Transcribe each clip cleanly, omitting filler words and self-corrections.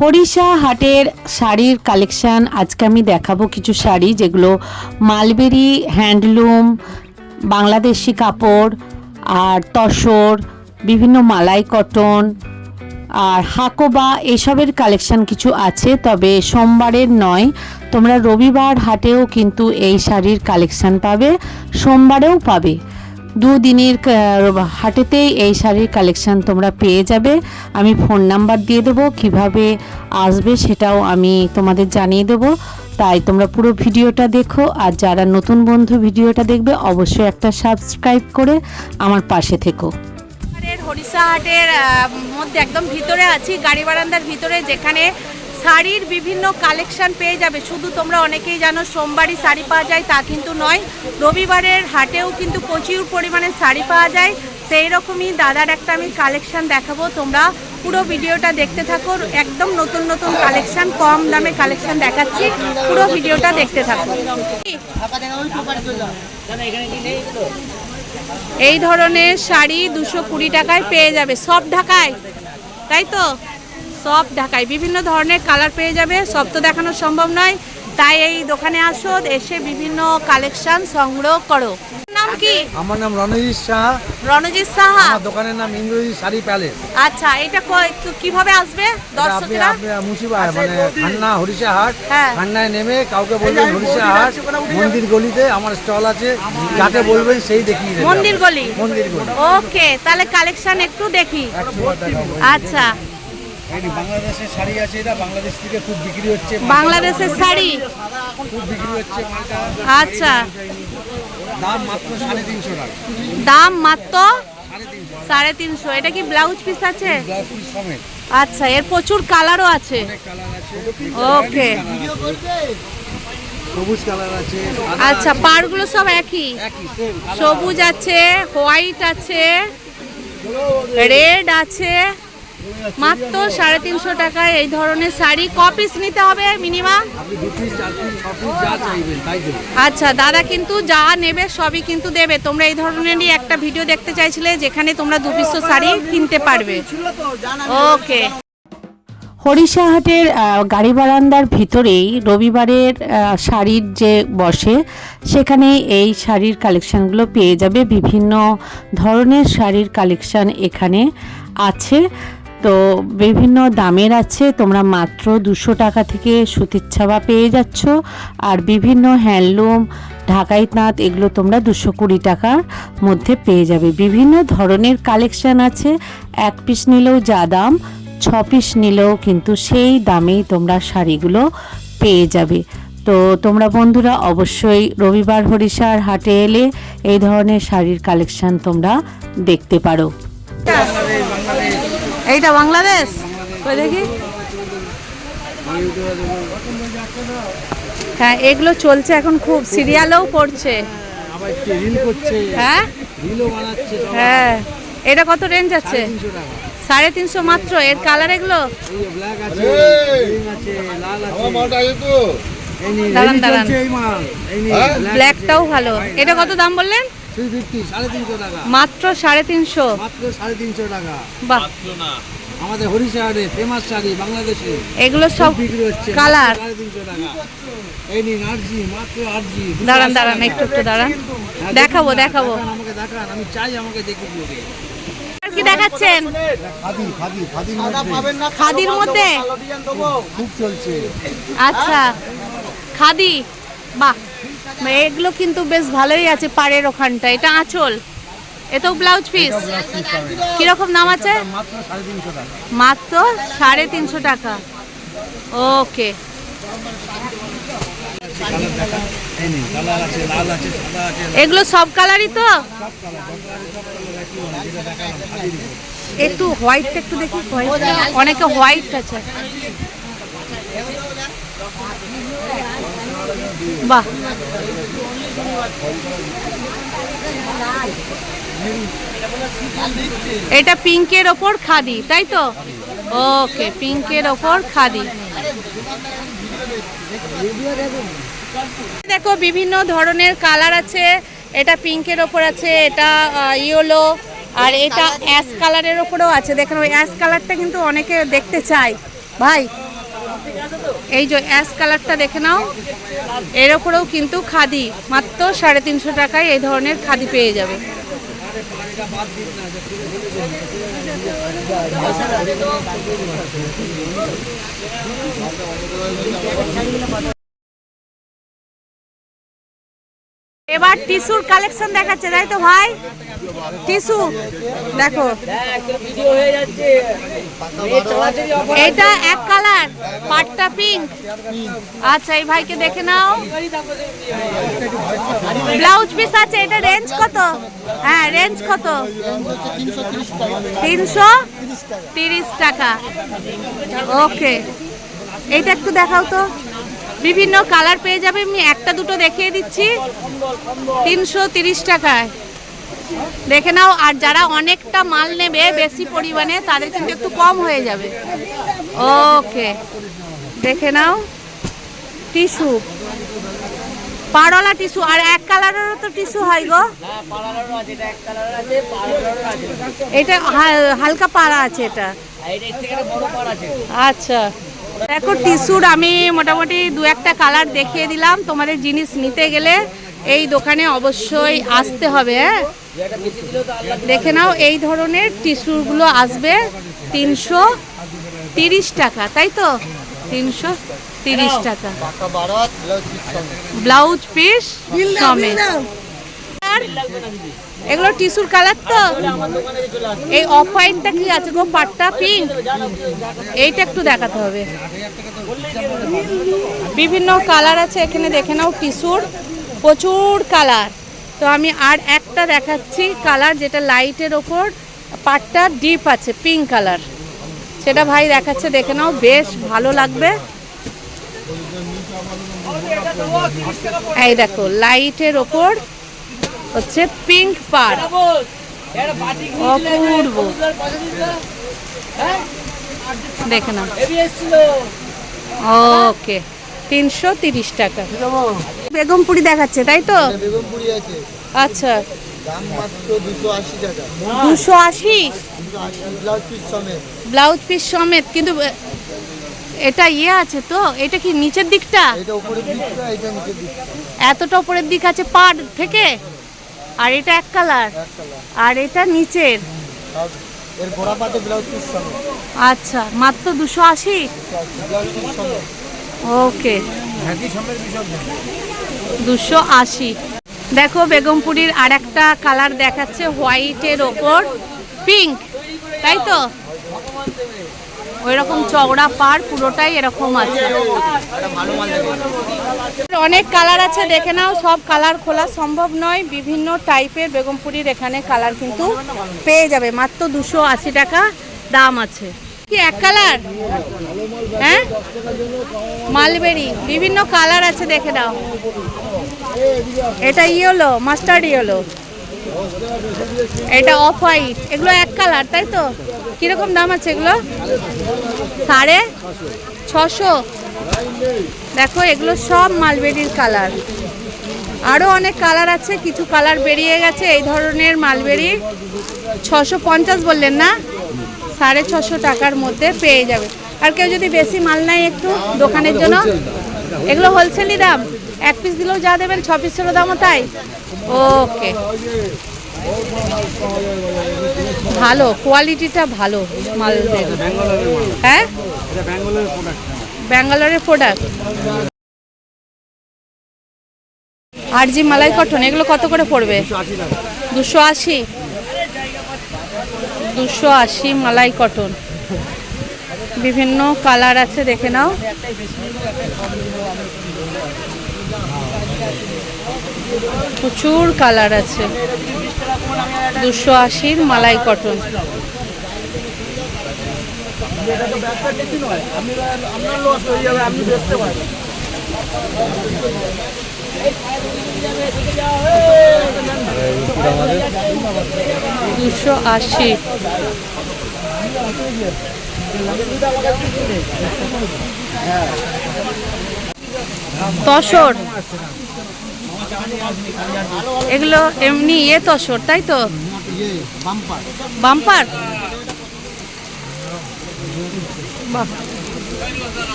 হরিষা হাটের শাড়ির কালেকশান আজকে আমি দেখাবো কিছু শাড়ি যেগুলো মালবেরি হ্যান্ডলুম, বাংলাদেশি কাপড় আর তসর, বিভিন্ন মালাই কটন আর হাকোবা এসবের কালেকশান কিছু আছে। তবে সোমবারের নয়, তোমরা রবিবার হাটেও কিন্তু এই শাড়ির কালেকশান পাবে, সোমবারেও পাবে। দুদিনের হাটেতেই এই শাড়ির কালেকশান তোমরা পেয়ে যাবে। আমি ফোন নাম্বার দিয়ে দেবো, কিভাবে আসবে সেটাও আমি তোমাদের জানিয়ে দেবো। তাই তোমরা পুরো ভিডিওটা দেখো, আর যারা নতুন বন্ধু ভিডিওটা দেখবে অবশ্যই একটা সাবস্ক্রাইব করে আমার পাশে থেকো। হরিষা হাটের মধ্যে একদম ভিতরে আছি, গাড়ি বারান্দার ভিতরে, যেখানে শাড়ির বিভিন্ন কালেকশন পেয়ে যাবে। শুধু তোমরা অনেকেই জানো সোমবারই শাড়ি পাওয়া যায়, তা কিন্তু নয়, রবিবারের হাটেও কিন্তু প্রচুর পরিমাণে শাড়ি পাওয়া যায়। সেই রকমই দাদার একটা আমি কালেকশন দেখাবো, তোমরা পুরো ভিডিওটা দেখতে থাকো। একদম নতুন নতুন কালেকশন, কম দামে কালেকশন দেখাচ্ছি, পুরো ভিডিওটা দেখতে থাকো। এই ধরনের শাড়ি 220 টাকায় পেয়ে যাবে, সব ঢাকায়, তাই তো? সব ঢাকায় বিভিন্ন ধরনের কালার পেয়ে যাবে, সব তো দেখানো সম্ভব নয়, তাই এই দোকানে আসো, এসে বিভিন্ন কালেকশন সংগ্রহ করো। নাম কি? আমার নাম রণজিৎ সাহা। রণজিৎ সাহা, আমার দোকানের নাম ইন্দ্রজিৎ শাড়ি প্যালেস। আচ্ছা, এটা কিভাবে আসবে দর্শকরা? মানে খান্না হরিষা হাট, হ্যাঁ। খান্নায় নেমে কাউকে বলবেন হরিষা হাট মন্দির গলিতে আমার স্টল আছে, যাকে বলবেন সেই দেখিয়ে দেবে। মন্দির গলি, মন্দির গলি। ওকে, তাহলে কালেকশন একটু দেখি। আচ্ছা, বাংলাদেশের শাড়ি আছে, এটা বাংলাদেশ থেকে খুব বিক্রি হচ্ছে। বাংলাদেশের শাড়ি খুব বিক্রি হচ্ছে মালটা। আচ্ছা, দাম মাত্র 350 টাকা। দাম মাত্র 350। এটা কি ব্লাউজ পিস আছে? ব্লাউজ পিস সমেত। আচ্ছা, এর প্রচুর কালারও আছে। ওকে, সবুজ কালার আছে। আচ্ছা, পাড়গুলো সব একই, সবুজ আছে, হোয়াইট আছে, রেড আছে। মাত্র 350 টাকায় এই ধরনের শাড়ি। ক পিস নিতে হবে মিনিমাম? আপনি 2 পিস 4 পিস 6 পিস যা চাইবেন তাই দেব। আচ্ছা, দাদা কিন্তু যা নেবে সবই কিন্তু দেবে। তোমরা এই ধরনেরই একটা ভিডিও দেখতে চাইছিলে, যেখানে তোমরা 2 পিস শাড়ি কিনতে পারবে। ওকে, হরিষা হাটের গাড়ি বারান্দার ভিতরেই রবিবারের শাড়ির যে বসে, সেখানে এই শাড়ির কালেকশানগুলো পেয়ে যাবে। বিভিন্ন ধরনের শাড়ির কালেকশান এখানে আছে, তো বিভিন্ন দামের আছে। তোমরা মাত্র 200 টাকা থেকে সুতির ছাপা পেয়ে যাচ্ছ, আর বিভিন্ন হ্যান্ডলুম, ঢাকাই তাঁত, এগুলো তোমরা 220 টাকার মধ্যে পেয়ে যাবে। বিভিন্ন ধরনের কালেকশান আছে, 1 পিস নিলেও যা দাম, 6 পিস নিলেও কিন্তু সেই দামেই তোমরা শাড়িগুলো পেয়ে যাবে। তো তোমরা বন্ধুরা অবশ্যই রবিবার হরিষার হাটে এলে এই ধরনের শাড়ির কালেকশান তোমরা দেখতে পারো। এইটা বাংলাদেশ, কই দেখি। হ্যাঁ, এগুলো চলছে এখন, খুব সিরিয়ালও করছে। হ্যাঁ হ্যাঁ, এটা কত রেঞ্জ আছে? 350 মাত্র। এর কালার এগুলো? দাঁড়ান দাঁড়ান, ব্ল্যাকটাও ভালো। এটা কত দাম বললেন? 350 টাকা মাত্র 350। মাত্র 350 টাকা। বাহ, আমাদের হরিষা হাটে ফেমাস শাড়ি বাংলাদেশে, এগুলো সব বিক্রি হচ্ছে কালার। 350 টাকা। এই নিন আরজি, মাত্র আরজি। দাঁড়ান দাঁড়ান, একটু দাঁড়ান, দেখাবো দেখাবো। আমাকে দেখান, আমি চাই আমাকে দেখুন লোকে। কি দেখাচ্ছেন? খাদি খাদি খাদির মধ্যে, খাদির মধ্যে খুব চলছে। আচ্ছা, খাদি, বাহ, এগুলো কিন্তু বেশ ভালোই আছে। পাড়ের ওখানটা এটা আঁচল, এটাও ব্লাউজ পিস। কিরকম দাম আছে? মাত্র 350 টাকা। মাত্র 350 টাকা। ওকে, এই নিন কালার আছে, লাল আছে, সাদা আছে। এগুলো সব কালারই তো? একটু হোয়াইটটা একটু দেখি, হোয়াইটটা অনেকে হোয়াইট আছে। বাহ, এটা পিঙ্কের ওপর খাদি, তাই তো? ওকে, পিঙ্কের ওপর খাদি। দেখো বিভিন্ন ধরনের কালার আছে। এটা পিঙ্কের ওপর আছে, এটা ইয়েলো, আর এটা অ্যাশ কালারের ওপরেও আছে। দেখেন, ওই অ্যাশ কালারটা কিন্তু অনেকে দেখতে চায়। ভাই এই যে অ্যাশ কালারটা দেখে নাও, এর ওপরেও কিন্তু খাদি, মাত্র 350 টাকায় এই ধরনের খাদি পেয়ে যাবে। এবার টিস্যুর কালেকশন দেখাচ্ছে, তাই তো ভাই? টিস্যু দেখো, এটা এক কালার, পাটটা পিঙ্ক। আচ্ছা, এই ভাইকে দেখে নাও, ব্লাউজ পিস আছে। এটা রেঞ্জ কত? হ্যাঁ, রেঞ্জ কত? 330 টাকা। ওকে, এইটা একটু দেখাও তো। বিভিন্ন কালার পেয়ে যাবে, আমি একটা দুটো দেখিয়ে দিচ্ছি। 330 টাকায় দেখে নাও। আর যারা অনেকটা মাল নেবে বেশি পরিমাণে, তাদের কিন্তু একটু কম হয়ে যাবে। ওকে, দেখে নাও টিস্যু, পাড়ওয়ালা টিস্যু। আর এক কালারেরও তো টিস্যু হয় গো। এটা হালকা পাড়া আছে এটা। আচ্ছা, দেখো টিস্যুর আমি মোটামুটি 2-1টা কালার দেখিয়ে দিলাম। তোমাদের জিনিস নিতে গেলে এই দোকানে অবশ্যই আসতে হবে। হ্যাঁ, দেখে নাও, এই ধরনের টিস্যুগুলো আসবে 330 টাকা, তাই তো? 330 টাকা, ব্লাউজ পিস সমেত। এগুলো টিস্যুর কালার তো। এই অফ হোয়াইটটা কি আছে গো? পাটটা পিঙ্ক, এইটা একটু দেখাতে হবে। বিভিন্ন কালার আছে এখানে, দেখে নাও টিস্যুর প্রচুর কালার। তো আমি আর একটা দেখাচ্ছি কালার, যেটা লাইটের ওপর পাটটা ডিপ আছে, পিঙ্ক কালার। সেটা ভাই দেখাচ্ছে, দেখে নাও, বেশ ভালো লাগবে। এই দেখো, লাইটের ওপর হচ্ছে পিঙ্ক পাড়, অপূর্ব। দেখে নাও। ওকে, 330 টাকা। বেগমপুরি দেখাচ্ছে, তাই তো? বেগমপুরি আছে। আচ্ছা, দাম মাত্র 280 টাকা। 280? ব্লাউজ পিস সমেত। ব্লাউজ পিস সমেত, কিন্তু এটা ইয়ে আছে তো? এটা কি নিচের দিকটা? এটা উপরের দিকটা, এটা নিচের দিকটা। এতটা উপরের দিক আছে পাড় থেকে, আর এটা এক কালার, আর এটা নিচের। এর গোড়া পাতে ব্লাউজ পিস সমেত। আচ্ছা, মাত্র 280? ব্লাউজ পিস সমেত। ওকে, 280। দেখো, বেগমপুরির আর একটা কালার দেখাচ্ছে, হোয়াইটের ওপর পিঙ্ক, তাই তো? ওই রকম চওড়া পাড়, পুরোটাই এরকম আছে। অনেক কালার আছে, দেখে নাও। সব কালার খোলা সম্ভব নয়, বিভিন্ন টাইপের বেগমপুরির এখানে কালার কিন্তু পেয়ে যাবে। মাত্র 280 টাকা দাম আছে। কি এক কালার? হ্যাঁ, মালবেরি, বিভিন্ন কালার আছে, দেখে নাও। এটা ইয়েলো, মাস্টার্ড ইয়েলো, এটা অফ হোয়াইট। এগুলো এক কালার, তাই তো? কিরকম দাম আছে এগুলো? 650। দেখো, এগুলো সব মালবেরির কালার। আরও অনেক কালার আছে, কিছু কালার বেরিয়ে গেছে। এই ধরনের মালবেরি 650 বললেন না? 650 টাকার মধ্যে পেয়ে যাবে। আর কেউ যদি বেশি মাল নেয় একটু দোকানের জন্য, এগুলো হোলসেলই দাম। 1 পিস দিলেও যা দেবেন, 6 পিসেরও দামও তাই। ওকে, ভালো কোয়ালিটিটা, ভালো মাল। হ্যাঁ, ব্যাঙ্গালোরের প্রোডাক্ট। আর জি মালাই কটন, এগুলো কত করে পড়বে? 280। 280 মালাই কটন, বিভিন্ন কালার আছে, দেখে নাও। প্রচুর কালার আছে। 280 মালাই কটন। $280। তসর, এগুলো এমনি ইয়ে তসর, তাই তো? বাম্পার, বাহ,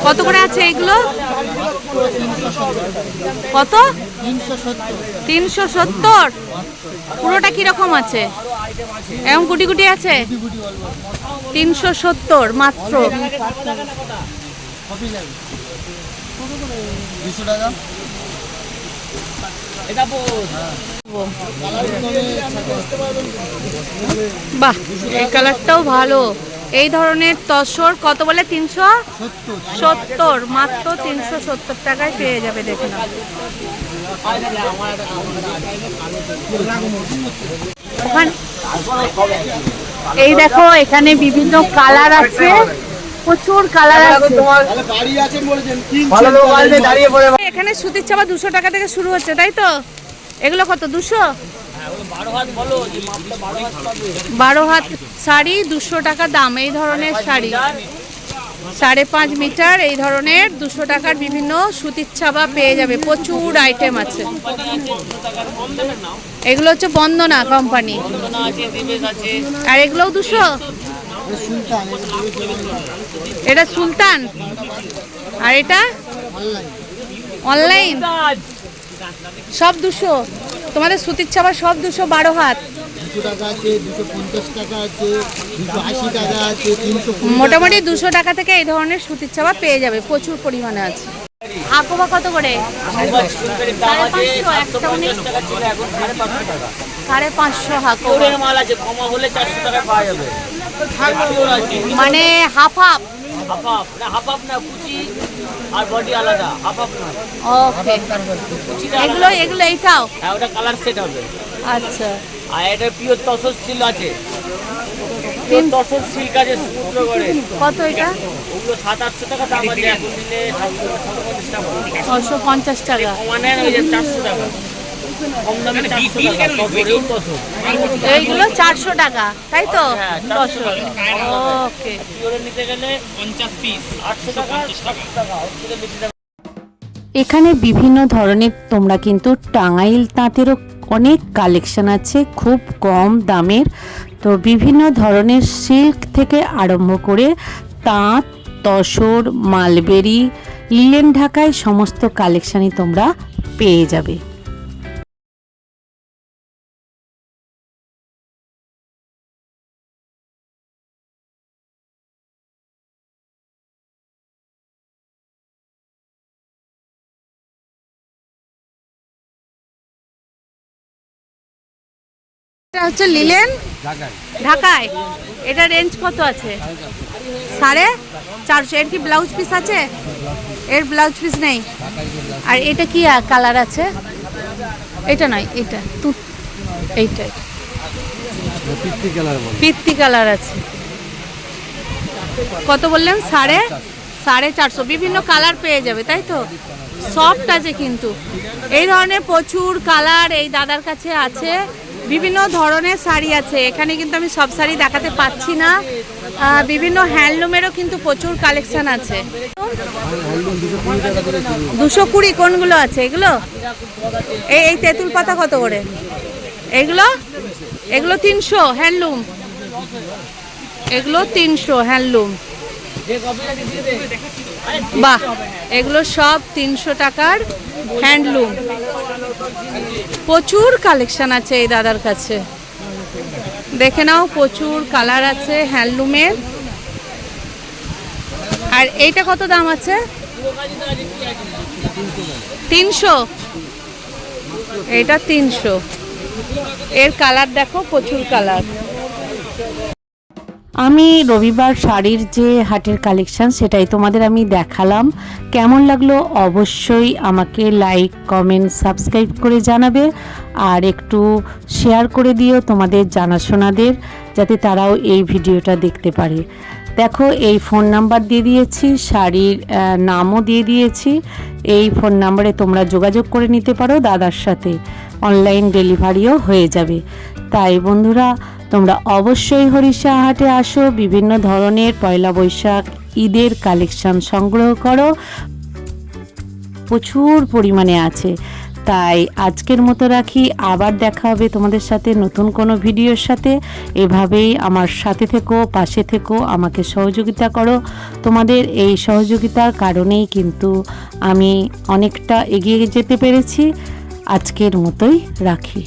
কত করে আছে এগুলো? কত? 370। পুরোটা কিরকম আছে? এরকম গুটি গুটি আছে? 370 মাত্র। 200 টাকা। বাহ, এই কালারটাও ভালো। এই ধরনের তসর কত বলে? 370, মাত্র 370 টাকায় পেয়ে যাবে। দেখে নাও। এই দেখো, এখানে বিভিন্ন কালার আছে, প্রচুর কালার আছে। এখানে সুতির চাপা 200 টাকা থেকে শুরু হচ্ছে, তাই তো? এগুলো কত? 200? 12 হাত শাড়ি 200 টাকা দাম। এই ধরনের শাড়ি 5.5 মিটার, এই ধরনের 200 টাকার বিভিন্ন সুতির ছাপা পেয়ে যাবে। প্রচুর আইটেম আছে। এগুলো হচ্ছে বন্দনা কোম্পানি। আর এগুলোও 200? এটা সুলতান। আর এটা অনলাইন। সব 200? তোমাদের সুতির ছাপা সব 200? 12 হাত 200 টাকা আছে, 250 টাকা আছে, 280 টাকা আছে, 300। মোটামুটি 200 টাকা থেকে এই ধরনের সুতির ছাপা পেয়ে যাবে, প্রচুর পরিমাণে আছে। হাকোবা কত করে? 550 হাকোবা। মানে হাফ হাফ? ওকে। এগুলো এইটাও? আচ্ছা। আর এটা পিওর তসর সিল্ক আছে, তসর সিল্ক আছে সমুদ্রগড়ে। কত এটা? ওগুলো 700-800 টাকা দাম আছে। এখন দিনে 750 টাকা, 650 টাকা। মানে 400 টাকা কম দামে। 400 টাকা সব ওরেও তসর। এইগুলো 400 টাকা, তাই তো? ওকে। পিওরে নিতে গেলে 50 পিস 800 টাকা, 700 টাকা। এখানে বিভিন্ন ধরনের তোমরা কিন্তু টাঙ্গাইল তাঁতেরও অনেক কালেকশন আছে খুব কম দামের। তো বিভিন্ন ধরনের সিল্ক থেকে আরম্ভ করে তাঁত, তসর, মালবেরি, লিলেন ঢাকায় সমস্ত কালেকশনই তোমরা পেয়ে যাবে। এটা হচ্ছে লিলেন ঢাকায়। এটা রেঞ্জ কত আছে? 450। এর কি ব্লাউজ পিস আছে? এর ব্লাউজ পিস নেই। আর এটা কি কালার আছে? এটা নয়, এটা এইটা পিত্তি কালার আছে। কত বললেন? 450। বিভিন্ন কালার পেয়ে যাবে, তাই তো? সফট আছে কিন্তু। এই ধরনের প্রচুর কালার এই দাদার কাছে আছে। বিভিন্ন ধরনের শাড়ি আছে। এখানে কিন্তু আমি সব শাড়ি দেখাতে পাচ্ছি না। বিভিন্ন হ্যান্ডলুমেরও কিন্তু প্রচুর কালেকশন আছে। 220 কোনগুলো আছে? এগুলো এই তেঁতুল পাতা কত করে? এগুলো 300 হ্যান্ডলুম। এগুলো 300 হ্যান্ডলুম। বাহ, এগুলো সব 300 টাকার হ্যান্ডলুম। প্রচুর কালেকশন আছে এই দাদার কাছে, দেখে নাও। প্রচুর কালার আছে হ্যান্ডলুমের। আর এইটা কত দাম আছে? 300। এটা 300। এর কালার দেখো, প্রচুর কালার। আমি রবিবার শাড়ির যে হাটের কালেকশন সেটাই তোমাদের আমি দেখালাম। কেমন লাগলো অবশ্যই আমাকে লাইক, কমেন্ট, সাবস্ক্রাইব করে জানাবে। আর একটু শেয়ার করে দিও তোমাদের জানাশোনাদের, যাতে তারাও এই ভিডিওটা দেখতে পারে। দেখো, এই ফোন নাম্বার দিয়ে দিয়েছি, শাড়ির নামও দিয়ে দিয়েছি। এই ফোন নাম্বারে তোমরা যোগাযোগ করে নিতে পারো দাদার সাথে। অনলাইন ডেলিভারিও হয়ে যাবে। তাই বন্ধুরা, তোমরা অবশ্যই হরিষা হাটে আসো। বিভিন্ন ধরনের পয়লা বৈশাখ, ঈদের কালেকশন সংগ্রহ করো, প্রচুর পরিমাণে আছে। তাই আজকের মতো রাখি, আবার দেখা হবে তোমাদের সাথে নতুন কোনো ভিডিওর সাথে। এভাবেই আমার সাথে থেকো, পাশে থেকো, আমাকে সহযোগিতা করো। তোমাদের এই সহযোগিতার কারণেই কিন্তু আমি অনেকটা এগিয়ে যেতে পেরেছি। আজকের মতোই রাখি।